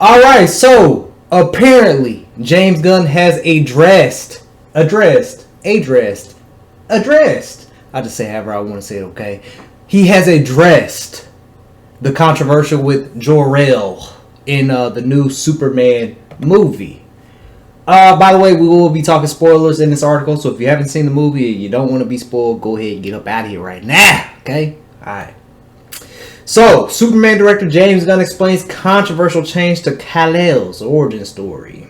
Alright, so apparently James Gunn has addressed. I just say however I want to say it, okay? He has addressed the controversial with Jor-El in the new Superman movie. By the way, we will be talking spoilers in this article, so if you haven't seen the movie and you don't want to be spoiled, go ahead and get up out of here right now, okay? Alright. So, Superman director James Gunn explains controversial change to Kal-El's origin story.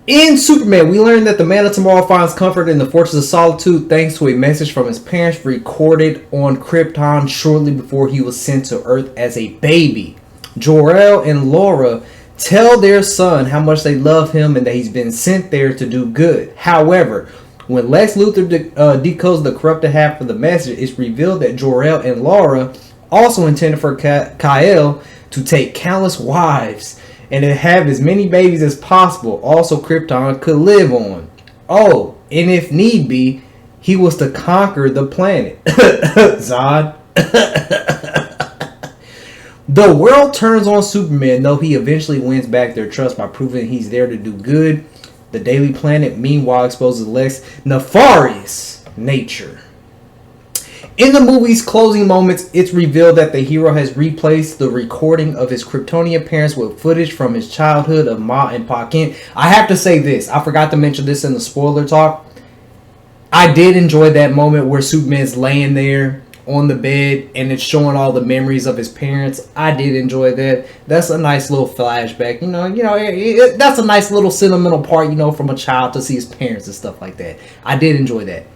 In Superman, we learn that the Man of Tomorrow finds comfort in the Fortress of Solitude thanks to a message from his parents recorded on Krypton shortly before he was sent to Earth as a baby. Jor-El and Laura tell their son how much they love him and that he's been sent there to do good. However, when Lex Luthor decodes the corrupted half of the message, it's revealed that Jor-El and Laura also intended for Kal-El to take countless wives and to have as many babies as possible. Also, Krypton could live on. Oh, and if need be, he was to conquer the planet. Zod. The world turns on Superman, though he eventually wins back their trust by proving he's there to do good. The Daily Planet, meanwhile, exposes Lex' nefarious nature. In the movie's closing moments, it's revealed that the hero has replaced the recording of his Kryptonian parents with footage from his childhood of Ma and Pa Kent. I have to say this. I forgot to mention this in the spoiler talk. I did enjoy that moment where Superman's laying there on the bed and it's showing all the memories of his parents. I did enjoy that. That's a nice little flashback. That's a nice little sentimental part, from a child to see his parents and stuff like that. I did enjoy that.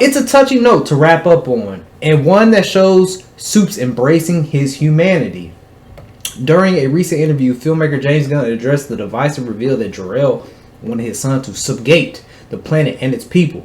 It's a touchy note to wrap up on, and one that shows Supes embracing his humanity. During a recent interview, filmmaker James Gunn addressed the divisive reveal that Jor-El wanted his son to subjugate the planet and its people.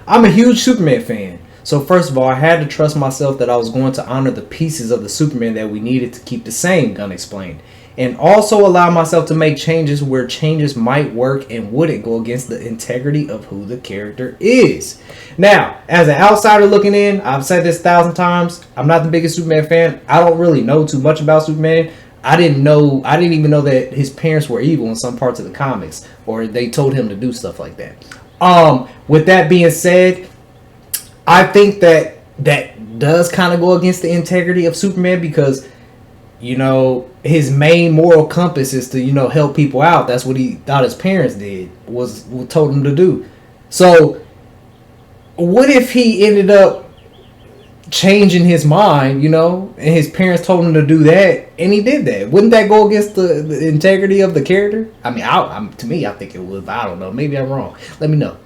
I'm a huge Superman fan. So first of all, I had to trust myself that I was going to honor the pieces of the Superman that we needed to keep the same, Gunn explained. And also allow myself to make changes where changes might work and wouldn't go against the integrity of who the character is. Now, as an outsider looking in, I've said this 1,000 times, I'm not the biggest Superman fan. I don't really know too much about Superman. I didn't even know that his parents were evil in some parts of the comics, or they told him to do stuff like that. With that being said, I think that does kind of go against the integrity of Superman because, his main moral compass is to, help people out. That's what he thought his parents did, was what told him to do. So, what if he ended up changing his mind, and his parents told him to do that, and he did that? Wouldn't that go against the integrity of the character? I mean, to me, I think it would, but I don't know. Maybe I'm wrong. Let me know.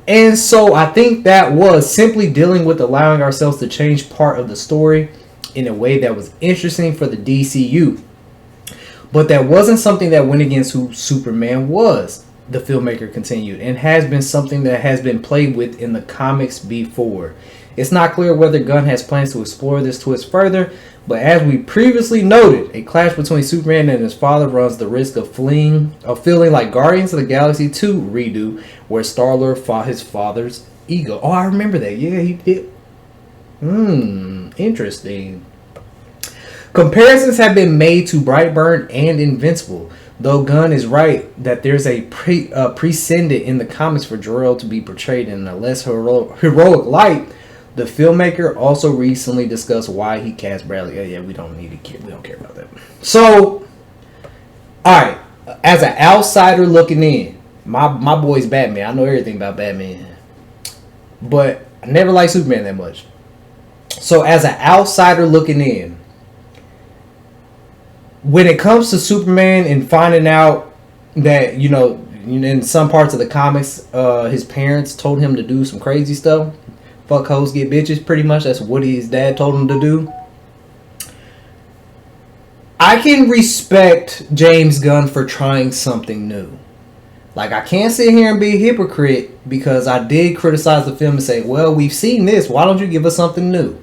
And so I think that was simply dealing with allowing ourselves to change part of the story in a way that was interesting for the DCU. But that wasn't something that went against who Superman was, the filmmaker continued, and has been something that has been played with in the comics before. It's not clear whether Gunn has plans to explore this twist further, but as we previously noted, a clash between Superman and his father runs the risk of feeling like Guardians of the Galaxy 2 redo, where Star-Lord fought his father's ego. Oh, I remember that. Yeah, he did. Interesting. Comparisons have been made to Brightburn and Invincible, though Gunn is right that there's a precedent in the comics for Jor-El to be portrayed in a less heroic light. The filmmaker also recently discussed why he cast Bradley. Oh, yeah, we don't care about that. So, alright, as an outsider looking in, my boy's Batman. I know everything about Batman. But I never liked Superman that much. So, as an outsider looking in, when it comes to Superman and finding out that, in some parts of the comics, his parents told him to do some crazy stuff. Fuck hoes, get bitches, pretty much. That's what his dad told him to do. I can respect James Gunn for trying something new. Like, I can't sit here and be a hypocrite because I did criticize the film and say, well, we've seen this. Why don't you give us something new?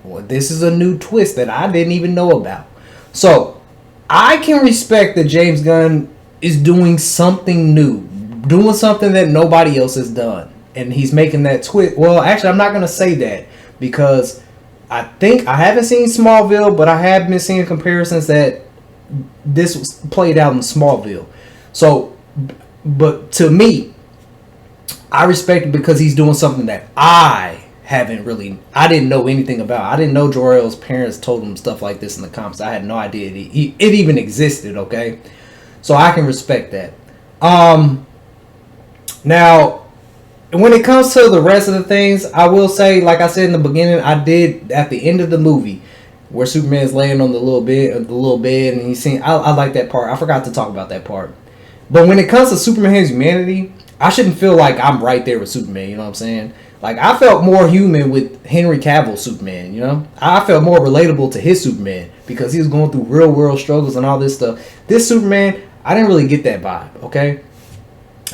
Well, this is a new twist that I didn't even know about. So, I can respect that James Gunn is doing something new. Doing something that nobody else has done. And he's making that twist. Well, actually, I'm not going to say that because I think I haven't seen Smallville, but I have been seeing comparisons that this was played out in Smallville. So, but to me, I respect it because he's doing something that I didn't know anything about. I didn't know Jor-El's parents told him stuff like this in the comics. I had no idea it even existed, okay? So I can respect that. Now, when it comes to the rest of the things, I will say, like I said in the beginning, I did at the end of the movie where Superman's laying on the little bed, and he's seeing. I like that part. I forgot to talk about that part. But when it comes to Superman's humanity, I shouldn't feel like I'm right there with Superman. You know what I'm saying? Like, I felt more human with Henry Cavill's Superman. You know, I felt more relatable to his Superman because he was going through real world struggles and all this stuff. This Superman, I didn't really get that vibe. Okay.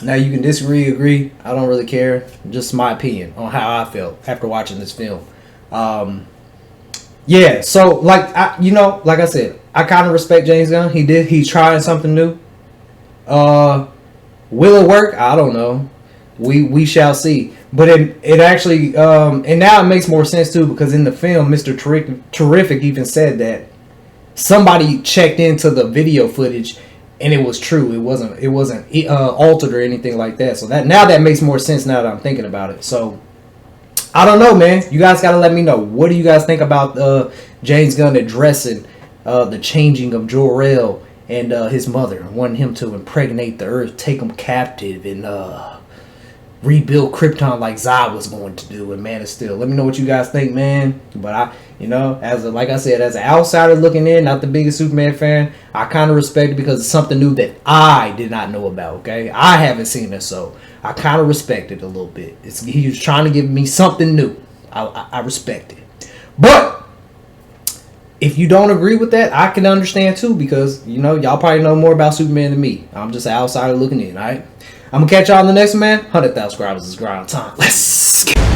Now, you can disagree, agree. I don't really care. Just my opinion on how I felt after watching this film. Yeah, so, like I said, I kind of respect James Gunn. He's trying something new. Will it work? I don't know. We shall see. But it actually, and now it makes more sense, too, because in the film, Mr. Terrific even said that somebody checked into the video footage and it was true. It wasn't altered or anything like that. So that makes more sense now that I'm thinking about it. So I don't know, man. You guys got to let me know. What do you guys think about James Gunn addressing the changing of Jor-El and his mother, wanting him to impregnate the Earth, take him captive, and rebuild Krypton like Zod was going to do in Man of Steel? Let me know what you guys think, man. But like I said, as an outsider looking in, not the biggest Superman fan, I kind of respect it because it's something new that I did not know about. Okay, I haven't seen it, so I kind of respect it a little bit. He was trying to give me something new. I respect it. But if you don't agree with that, I can understand too, because y'all probably know more about Superman than me. I'm just an outsider looking in. All right, I'm gonna catch y'all in the next one, man. 100,000 subscribers is grind time. Let's go.